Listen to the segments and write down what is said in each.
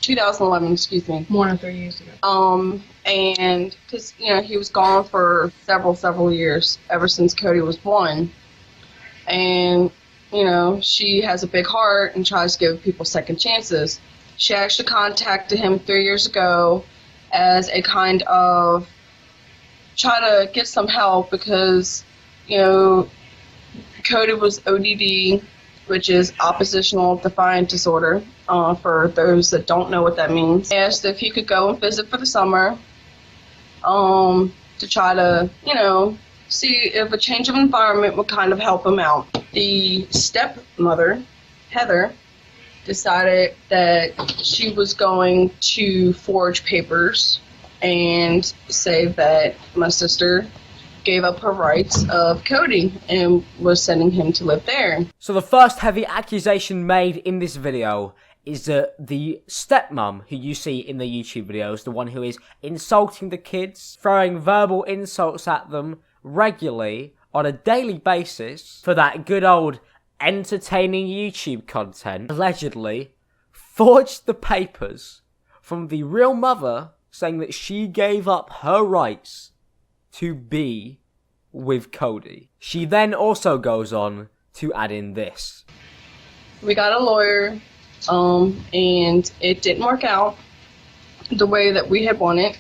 2011, excuse me. More than 3 years ago. And because, he was gone for several years, ever since Cody was 1. And, she has a big heart and tries to give people second chances. She actually contacted him 3 years ago as a kind of try to get some help because, Cody was ODD, which is oppositional defiant disorder, for those that don't know what that means. He asked if he could go and visit for the summer, to try to, see if a change of environment would kind of help him out. The stepmother, Heather, decided that she was going to forge papers and say that my sister gave up her rights of Cody and was sending him to live there. So the first heavy accusation made in this video is that the stepmom who you see in the YouTube videos, the one who is insulting the kids, throwing verbal insults at them regularly on a daily basis for that good old entertaining YouTube content, allegedly forged the papers from the real mother saying that she gave up her rights to be with Cody. She then also goes on to add in this. We got a lawyer, and it didn't work out the way that we had wanted.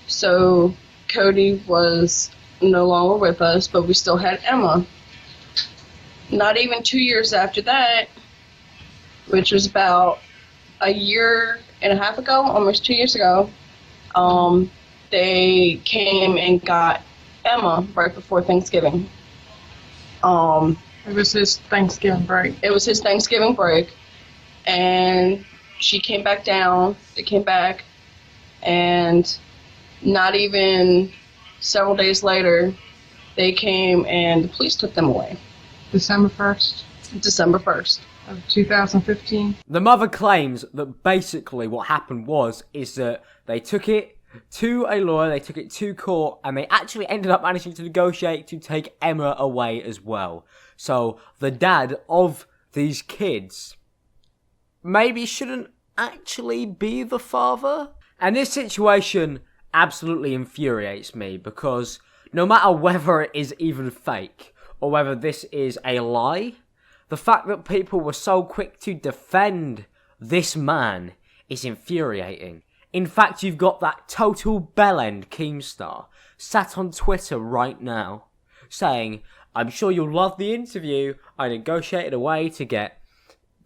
So Cody was no longer with us, but we still had Emma. Not even 2 years after that, which was about a year and a half ago, almost 2 years ago, they came and got Emma right before Thanksgiving. It was his Thanksgiving break. It was his Thanksgiving break. And she came back down. They came back. And not even several days later, they came and the police took them away. December 1st? December 1st. Of 2015. The mother claims that basically what happened is that they took it to a lawyer, they took it to court, and they actually ended up managing to negotiate to take Emma away as well. So the dad of these kids maybe shouldn't actually be the father. And this situation absolutely infuriates me because no matter whether it is even fake or whether this is a lie, the fact that people were so quick to defend this man is infuriating. In fact, you've got that total bellend Keemstar sat on Twitter right now saying, "I'm sure you'll love the interview. I negotiated a way to get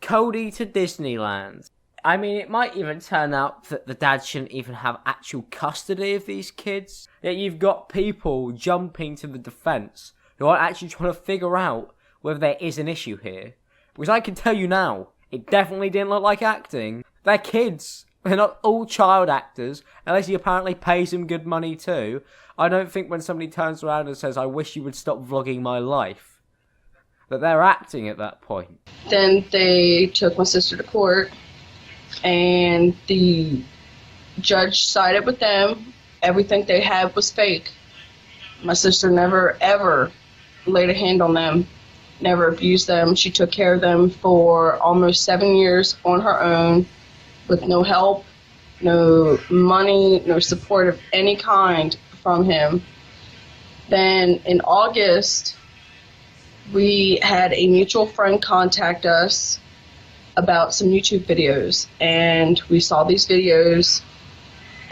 Cody to Disneyland." I mean, it might even turn out that the dad shouldn't even have actual custody of these kids. Yet you've got people jumping to the defense who are actually trying to figure out whether there is an issue here. Because I can tell you now, it definitely didn't look like acting. They're kids. They're not all child actors, unless he apparently pays them good money too. I don't think when somebody turns around and says, "I wish you would stop vlogging my life," that they're acting at that point. Then they took my sister to court, and the judge sided with them. Everything they had was fake. My sister never, ever laid a hand on them, never abused them. She took care of them for almost 7 years on her own, with no help, no money, no support of any kind from him. Then in August, we had a mutual friend contact us about some YouTube videos, and we saw these videos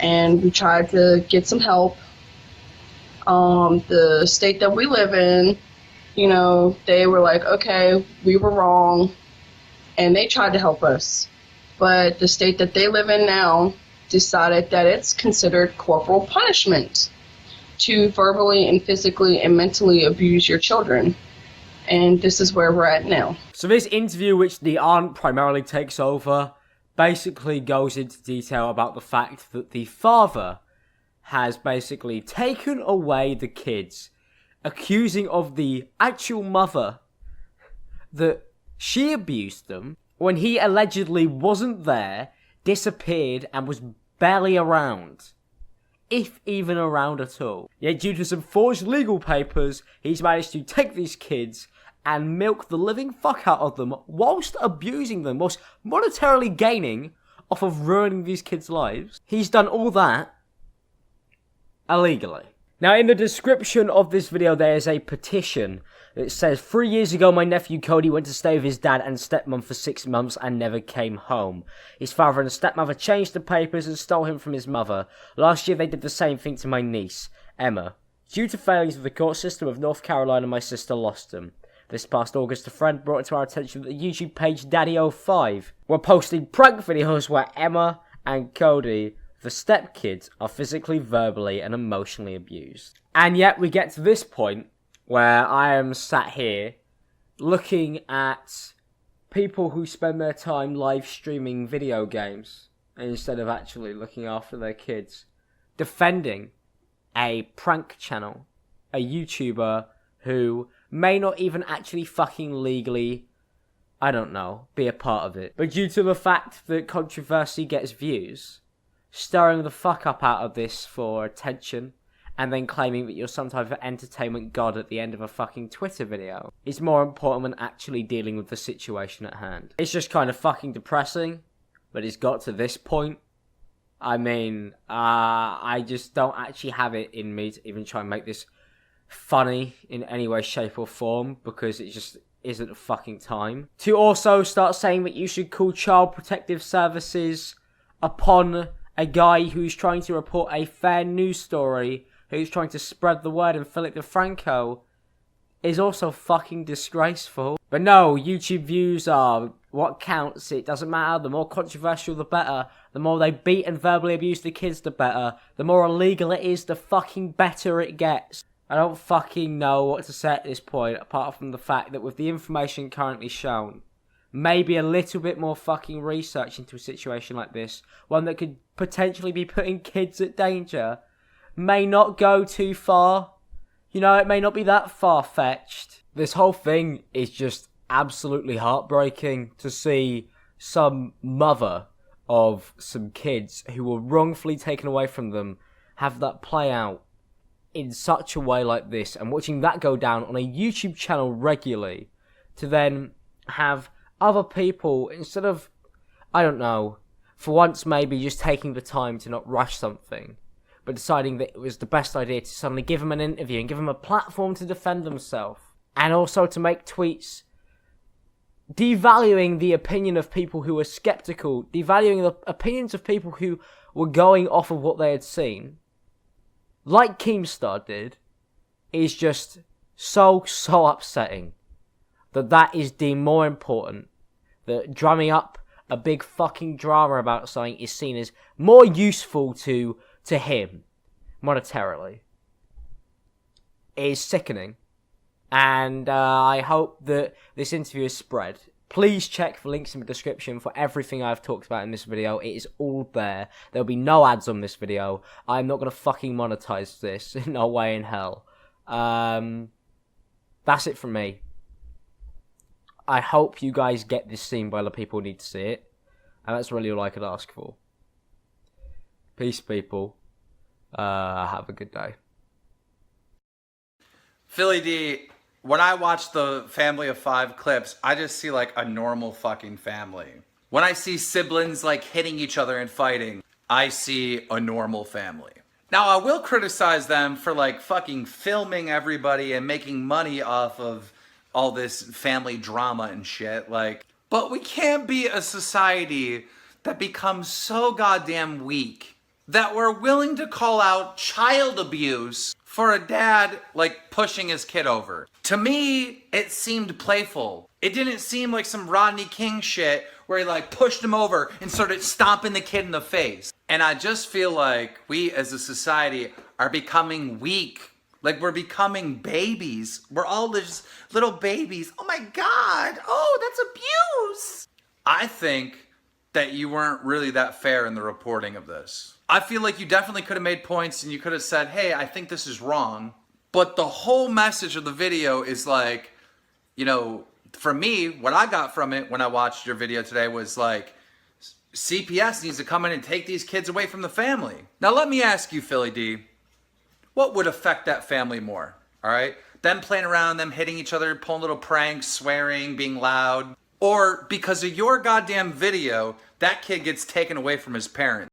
and we tried to get some help. The state that we live in, they were like, okay, we were wrong, and they tried to help us. But the state that they live in now decided that it's considered corporal punishment to verbally and physically and mentally abuse your children. And this is where we're at now. So this interview, which the aunt primarily takes over, basically goes into detail about the fact that the father has basically taken away the kids, accusing of the actual mother that she abused them when he allegedly wasn't there, disappeared, and was barely around. If even around at all. Yet due to some forged legal papers, he's managed to take these kids and milk the living fuck out of them whilst abusing them, whilst monetarily gaining off of ruining these kids' lives. He's done all that illegally. Now, in the description of this video, there is a petition that says, 3 years ago, my nephew Cody went to stay with his dad and stepmom for 6 months and never came home. His father and stepmother changed the papers and stole him from his mother. Last year, they did the same thing to my niece, Emma. Due to failings of the court system of North Carolina, my sister lost him. This past August, a friend brought it to our attention that the YouTube page Daddy05 were posting prank videos where Emma and Cody, the stepkids, are physically, verbally, and emotionally abused. And yet we get to this point where I am sat here looking at people who spend their time live streaming video games instead of actually looking after their kids, defending a prank channel, a YouTuber who may not even actually fucking legally, I don't know, be a part of it. But due to the fact that controversy gets views, stirring the fuck up out of this for attention, and then claiming that you're some type of entertainment god at the end of a fucking Twitter video is more important than actually dealing with the situation at hand. It's just kind of fucking depressing, but it's got to this point. I mean, I just don't actually have it in me to even try and make this funny in any way, shape or form, because it just isn't a fucking time. To also start saying that you should call Child Protective Services upon a guy who's trying to report a fair news story, who's trying to spread the word, and Philip DeFranco is also fucking disgraceful. But no, YouTube views are what counts. It doesn't matter. The more controversial, the better. The more they beat and verbally abuse the kids, the better. The more illegal it is, the fucking better it gets. I don't fucking know what to say at this point, apart from the fact that with the information currently shown, maybe a little bit more fucking research into a situation like this, one that could potentially be putting kids at danger, may not go too far. You know, it may not be that far-fetched. This whole thing is just absolutely heartbreaking to see some mother of some kids who were wrongfully taken away from them have that play out in such a way like this, and watching that go down on a YouTube channel regularly, to then have other people, instead of, I don't know, for once maybe just taking the time to not rush something, but deciding that it was the best idea to suddenly give them an interview and give them a platform to defend themselves, and also to make tweets devaluing the opinion of people who were skeptical, devaluing the opinions of people who were going off of what they had seen, like Keemstar did, is just so upsetting that is deemed more important, that drumming up a big fucking drama about something is seen as more useful to him, monetarily. It is sickening, and I hope that this interview is spread. Please check the links in the description for everything I've talked about in this video. It is all there. There'll be no ads on this video. I'm not going to fucking monetize this. No way in hell. That's it from me. I hope you guys get this seen by the people who need to see it. And that's really all I could ask for. Peace, people. Have a good day. Philly D, when I watch the Family of Five clips, I just see like a normal fucking family. When I see siblings like hitting each other and fighting, I see a normal family. Now, I will criticize them for like fucking filming everybody and making money off of all this family drama and shit. Like, but we can't be a society that becomes so goddamn weak that we're willing to call out child abuse for a dad, like, pushing his kid over. To me, it seemed playful. It didn't seem like some Rodney King shit where he, like, pushed him over and started stomping the kid in the face. And I just feel like we as a society are becoming weak. Like, we're becoming babies. We're all just little babies. Oh my God. Oh, that's abuse. I think that you weren't really that fair in the reporting of this. I feel like you definitely could have made points and you could have said, hey, I think this is wrong. But the whole message of the video is like, you know, for me, what I got from it when I watched your video today was like, CPS needs to come in and take these kids away from the family. Now let me ask you, Philly D, what would affect that family more? All right? Them playing around, them hitting each other, pulling little pranks, swearing, being loud. Or because of your goddamn video, that kid gets taken away from his parents.